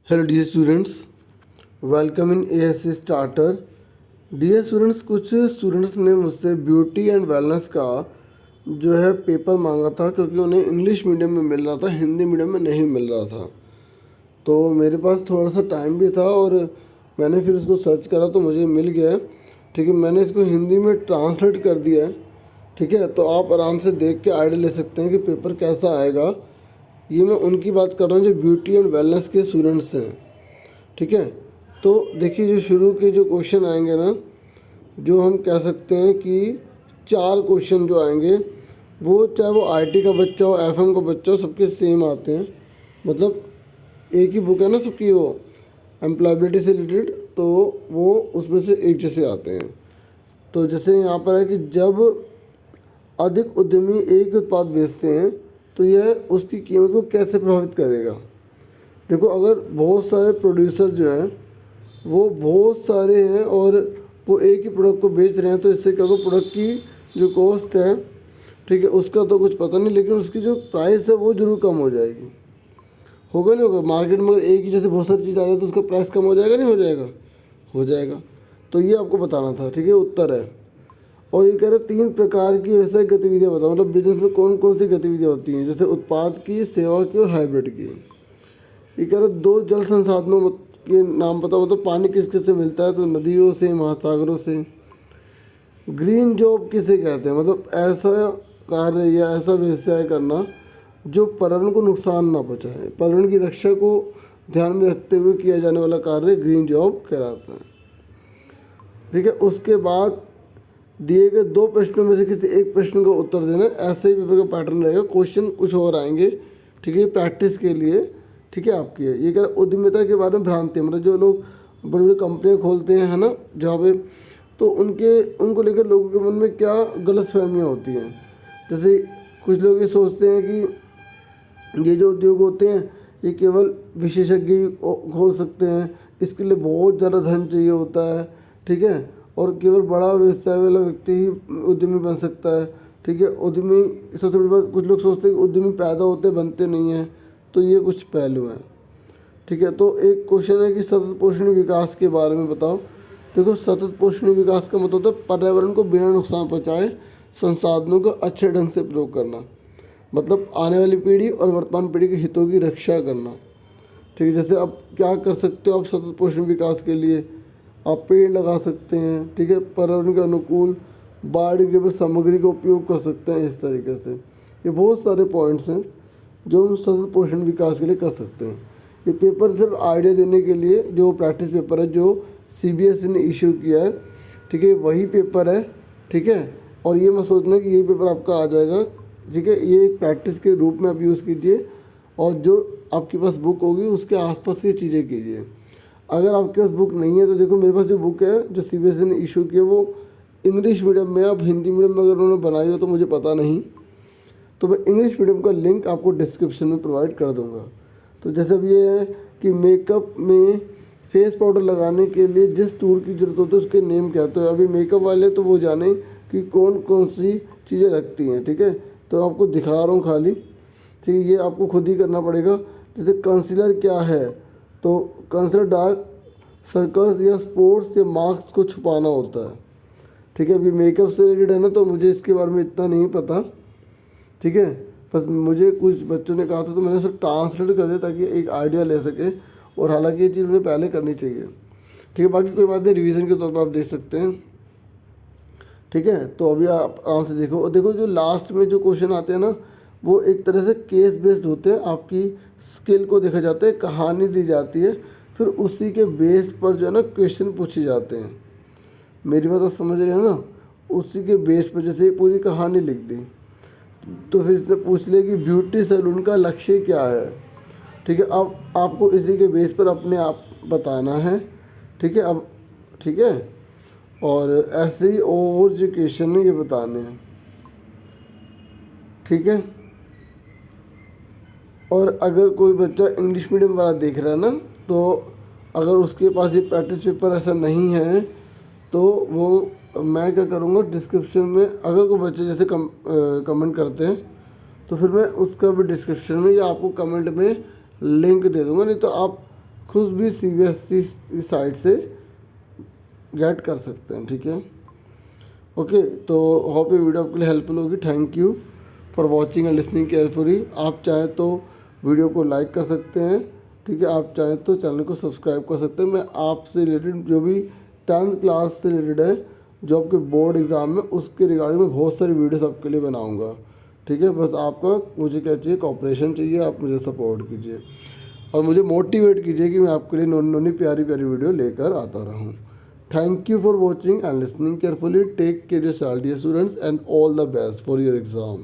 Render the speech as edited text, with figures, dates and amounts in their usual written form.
Hello dear students, welcome in ASC starter. Dear students, कुछ students ने मुझसे beauty and wellness का जो है पेपर मांगा था, क्योंकि उन्हें इंग्लिश मीडियम में मिल रहा था, हिंदी मीडियम में नहीं मिल रहा था। तो मेरे पास थोड़ा सा टाइम भी था और मैंने फिर इसको सर्च करा तो मुझे मिल गया है। ठीक है, मैंने इसको हिंदी में ट्रांसलेट कर दिया है। ठीक है, तो आप आराम से देख के आइडिया ले सकते हैं कि पेपर कैसा आएगा। ये मैं उनकी बात कर रहा हूँ जो ब्यूटी एंड वेलनेस के स्टूडेंट्स हैं। ठीक है, तो देखिए जो शुरू के जो क्वेश्चन आएंगे ना, जो हम कह सकते हैं कि 4 क्वेश्चन जो आएंगे, वो चाहे वो आईटी का बच्चा हो, एफएम का बच्चा हो, सबके सेम आते हैं। मतलब एक ही बुक है ना सबकी, वो एम्प्लॉयबिलिटी से रिलेटेड, तो वो उसमें से एक जैसे आते हैं। तो जैसे यहाँ पर है कि जब अधिक उद्यमी एक उत्पाद बेचते हैं तो यह उसकी कीमत को कैसे प्रभावित करेगा। देखो, अगर बहुत सारे प्रोड्यूसर जो हैं वो बहुत सारे हैं और वो एक ही प्रोडक्ट को बेच रहे हैं, तो इससे क्या होगा, प्रोडक्ट की जो कॉस्ट है, ठीक है, उसका तो कुछ पता नहीं, लेकिन उसकी जो प्राइस है वो ज़रूर कम हो जाएगी। होगा नहीं होगा? मार्केट में अगर एक ही जैसे बहुत सारी चीज़ आ रही है तो उसका प्राइस कम हो जाएगा, नहीं हो जाएगा? हो जाएगा। तो ये आपको बताना था। ठीक है, उत्तर है। और ये कह रहे 3 प्रकार की व्यवसायिक गतिविधियाँ बताओ, मतलब बिजनेस में कौन कौन सी गतिविधियाँ होती हैं, जैसे उत्पाद की, सेवा की और हाइब्रिड की। ये कह रहे 2 जल संसाधनों के नाम बताओ, मतलब पानी किस किस से मिलता है, तो नदियों से, महासागरों से। ग्रीन जॉब किसे कहते हैं, मतलब ऐसा कार्य या ऐसा व्यवसाय करना जो पर्यावरण को नुकसान ना पहुँचाए, पर्यावरण की रक्षा को ध्यान में रखते हुए किया जाने वाला कार्य ग्रीन जॉब कहलाता है। ठीक है, उसके बाद दिए गए 2 प्रश्नों में से किसी एक प्रश्न का उत्तर देना। ऐसे ही पेपर का पैटर्न रहेगा, क्वेश्चन कुछ और आएंगे। ठीक है, प्रैक्टिस के लिए। ठीक है, आपकी है। ये कह रहा उद्यमिता के बारे में भ्रांति, मतलब जो लोग बड़ी बड़ी कंपनियाँ खोलते हैं, है ना, जहाँ पे, तो उनको लेकर लोगों के मन में क्या गलतफहमियाँ होती हैं। जैसे कुछ लोग ये सोचते हैं कि ये जो उद्योग होते हैं ये केवल विशेषज्ञ ही खोल सकते हैं, इसके लिए बहुत ज़्यादा धन चाहिए होता है। ठीक है, और केवल बड़ा व्यवसाय वाला व्यक्ति ही उद्यमी बन सकता है। ठीक है, उद्यमी, सबसे बड़ी बात, कुछ लोग सोचते हैं कि उद्यमी पैदा होते बनते नहीं हैं। तो ये कुछ पहलू हैं। ठीक है, तो एक क्वेश्चन है कि सतत पोषणीय विकास के बारे में बताओ। देखो, सतत पोषणीय विकास का मतलब होता है पर्यावरण को बिना नुकसान पहुँचाए संसाधनों का अच्छे ढंग से प्रयोग करना, मतलब आने वाली पीढ़ी और वर्तमान पीढ़ी के हितों की रक्षा करना। ठीक है, जैसे आप क्या कर सकते हो, आप सतत पोषण विकास के लिए आप पेड़ लगा सकते हैं। ठीक है, पर्यावरण के अनुकूल बायोडिग्रेडेबल सामग्री का उपयोग कर सकते हैं। इस तरीके से ये बहुत सारे पॉइंट्स हैं जो हम सतत पोषण विकास के लिए कर सकते हैं। ये पेपर सिर्फ आइडिया देने के लिए, जो प्रैक्टिस पेपर है जो सीबीएसई ने इशू किया है, ठीक है, वही पेपर है। ठीक है, और ये मत सोचना कि यही पेपर आपका आ जाएगा। ठीक है, ये एक प्रैक्टिस के रूप में आप यूज़ कीजिए, और जो आपके पास बुक होगी उसके आसपास की चीज़ें कीजिए। अगर आपके पास बुक नहीं है तो देखो, मेरे पास जो बुक है जो सीबीएसई ने इशू की है वो इंग्लिश मीडियम में, अब हिंदी मीडियम में अगर उन्होंने बनाई हो तो मुझे पता नहीं, तो मैं इंग्लिश मीडियम का लिंक आपको डिस्क्रिप्शन में प्रोवाइड कर दूंगा। तो जैसे अब ये है कि मेकअप में फेस पाउडर लगाने के लिए जिस टूल की ज़रूरत होती है उसके नेम क्या, तो अभी मेकअप वाले तो वो जाने कि कौन कौन सी चीज़ें रखती हैं। ठीक है, तो आपको दिखा रहा हूँ खाली। ठीक है, ये आपको खुद ही करना पड़ेगा। जैसे कंसीलर क्या है, तो कंसीलर डार्क सर्कल्स या स्पॉट्स या मार्क्स को छुपाना होता है। ठीक है, अभी मेकअप से रिलेटेड है ना, तो मुझे इसके बारे में इतना नहीं पता। ठीक है, बस मुझे कुछ बच्चों ने कहा था तो मैंने उसे ट्रांसलेट कर दिया ताकि एक आइडिया ले सके, और हालांकि ये चीज़ उन्हें पहले करनी चाहिए। ठीक है, बाकी कोई बात नहीं, रिवीजन के तौर पर आप देख सकते हैं। ठीक है, तो अभी आप आराम से देखो, और देखो जो लास्ट में जो क्वेश्चन आते हैं ना, वो एक तरह से केस बेस्ड होते हैं। आपकी स्किल को देखा जाता है, कहानी दी जाती है, फिर उसी के बेस पर जो है ना क्वेश्चन पूछे जाते हैं। मेरी बात आप समझ रहे हैं ना, उसी के बेस पर, जैसे पूरी कहानी लिख दी तो फिर इसने पूछ लिया कि ब्यूटी सैलून का लक्ष्य क्या है। ठीक है, अब आपको इसी के बेस पर अपने आप बताना है। ठीक है, अब ठीक है, और ऐसे ही और जो क्वेश्चन है ये बताने हैं। ठीक है, और अगर कोई बच्चा इंग्लिश मीडियम वाला देख रहा है ना, तो अगर उसके पास ये प्रैक्टिस पेपर ऐसा नहीं है तो वो, मैं क्या करूँगा, डिस्क्रिप्शन में अगर कोई बच्चे जैसे कमेंट करते हैं तो फिर मैं उसका भी डिस्क्रिप्शन में या आपको कमेंट में लिंक दे दूँगा। नहीं तो आप खुद भी CBSE साइट से गेट कर सकते हैं, ठीक है। ओके, तो होप ये वीडियो आपके लिए हेल्पफुल होगी। Thank you for watching and listening carefully. आप चाहें तो वीडियो को लाइक कर सकते हैं, ठीक है। आप चाहें तो चैनल को सब्सक्राइब कर सकते हैं। मैं आपसे रिलेटेड जो भी 10th क्लास से रिलेटेड है, जो आपके बोर्ड एग्ज़ाम में, उसके रिगार्डिंग में बहुत सारी वीडियोस आपके लिए बनाऊंगा, ठीक है। बस आपका मुझे क्या चाहिए, कॉपरेशन चाहिए, आप मुझे सपोर्ट कीजिए और मुझे मोटिवेट कीजिए कि मैं आपके लिए नई प्यारी प्यारी वीडियो लेकर आता रहूँ। Thank you for watching and listening carefully. Take care yourself, dear students, and all the best for your exam.